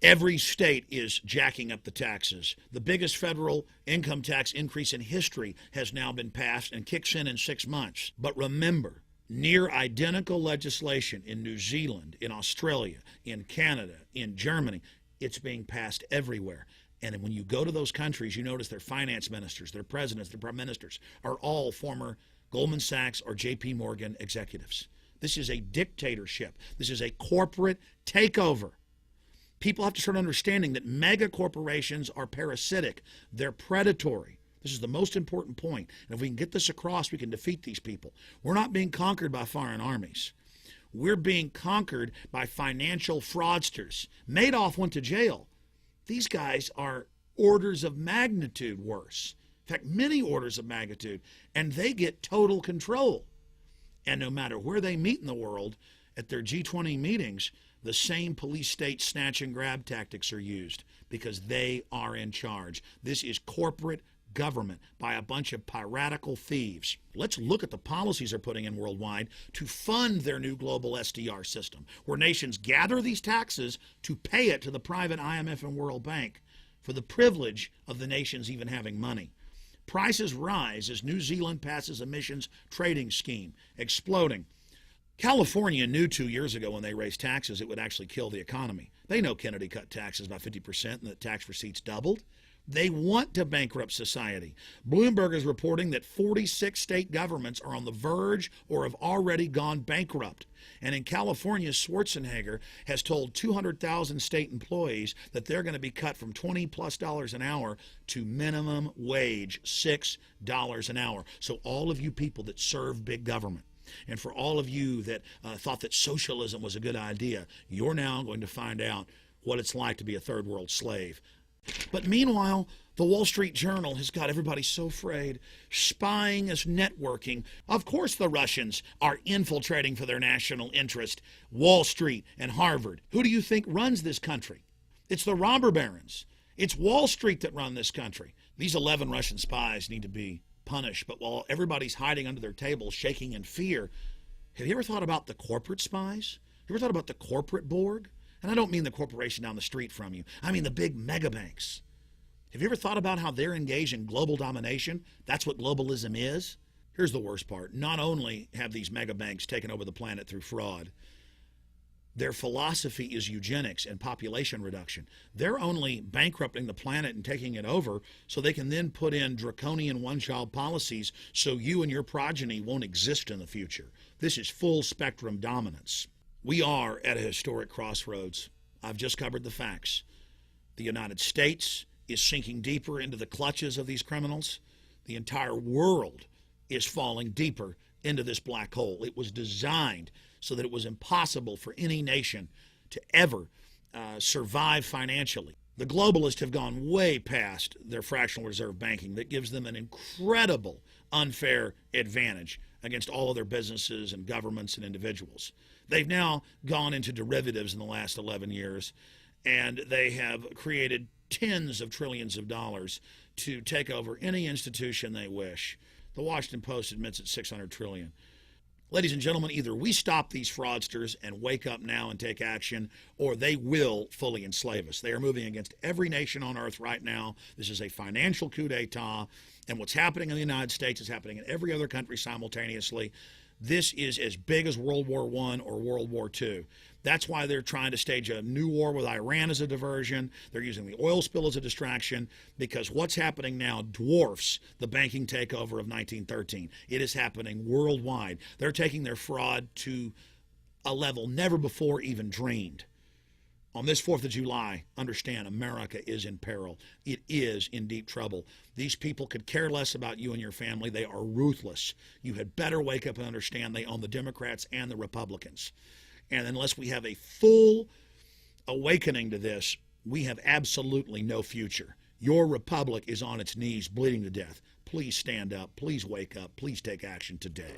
Every state is jacking up the taxes. The biggest federal income tax increase in history has now been passed and kicks in 6 months. But remember, near identical legislation in New Zealand, in Australia, in Canada, in Germany, it's being passed everywhere. And when you go to those countries, you notice their finance ministers, their presidents, their prime ministers are all former Goldman Sachs or J.P. Morgan executives. This is a dictatorship. This is a corporate takeover. People have to start understanding that mega corporations are parasitic. They're predatory. This is the most important point. And if we can get this across, we can defeat these people. We're not being conquered by foreign armies. We're being conquered by financial fraudsters. Madoff went to jail. These guys are orders of magnitude worse. In fact, many orders of magnitude. And they get total control. And no matter where they meet in the world, at their G20 meetings, the same police state snatch and grab tactics are used because they are in charge. This is corporate government by a bunch of piratical thieves. Let's look at the policies they're putting in worldwide to fund their new global SDR system, where nations gather these taxes to pay it to the private IMF and World Bank for the privilege of the nations even having money. Prices rise as New Zealand passes emissions trading scheme, exploding. California knew 2 years ago when they raised taxes it would actually kill the economy. They know Kennedy cut taxes by 50% and that tax receipts doubled. They want to bankrupt society. Bloomberg is reporting that 46 state governments are on the verge or have already gone bankrupt. And in California, Schwarzenegger has told 200,000 state employees that they're going to be cut from $20+ an hour to minimum wage, $6 an hour. So all of you people that serve big government, and for all of you that thought that socialism was a good idea, you're now going to find out what it's like to be a third world slave. But meanwhile, the Wall Street Journal has got everybody so afraid. Spying is networking. Of course the Russians are infiltrating for their national interest. Wall Street and Harvard. Who do you think runs this country? It's the robber barons. It's Wall Street that run this country. These 11 Russian spies need to be punished. But while everybody's hiding under their table, shaking in fear, have you ever thought about the corporate spies? You ever thought about the corporate Borg? And I don't mean the corporation down the street from you. I mean the big mega banks. Have you ever thought about how they're engaged in global domination? That's what globalism is. Here's the worst part. Not only have these mega banks taken over the planet through fraud, their philosophy is eugenics and population reduction. They're only bankrupting the planet and taking it over so they can then put in draconian one-child policies so you and your progeny won't exist in the future. This is full spectrum dominance. We are at a historic crossroads. I've just covered the facts. The United States is sinking deeper into the clutches of these criminals. The entire world is falling deeper into this black hole. It was designed so that it was impossible for any nation to ever survive financially. The globalists have gone way past their fractional reserve banking that gives them an incredible unfair advantage against all other businesses and governments and individuals. They've now gone into derivatives in the last 11 years, and they have created tens of trillions of dollars to take over any institution they wish. The Washington Post admits it's $600 trillion. Ladies and gentlemen, either we stop these fraudsters and wake up now and take action, or they will fully enslave us. They are moving against every nation on earth right now. This is a financial coup d'etat, and what's happening in the United States is happening in every other country simultaneously. This is as big as World War I or World War II. That's why they're trying to stage a new war with Iran as a diversion. They're using the oil spill as a distraction, because what's happening now dwarfs the banking takeover of 1913. It is happening worldwide. They're taking their fraud to a level never before even dreamed. On this 4th of July, understand America is in peril. It is in deep trouble. These people could care less about you and your family. They are ruthless. You had better wake up and understand they own the Democrats and the Republicans. And unless we have a full awakening to this, we have absolutely no future. Your republic is on its knees, bleeding to death. Please stand up. Please wake up. Please take action today.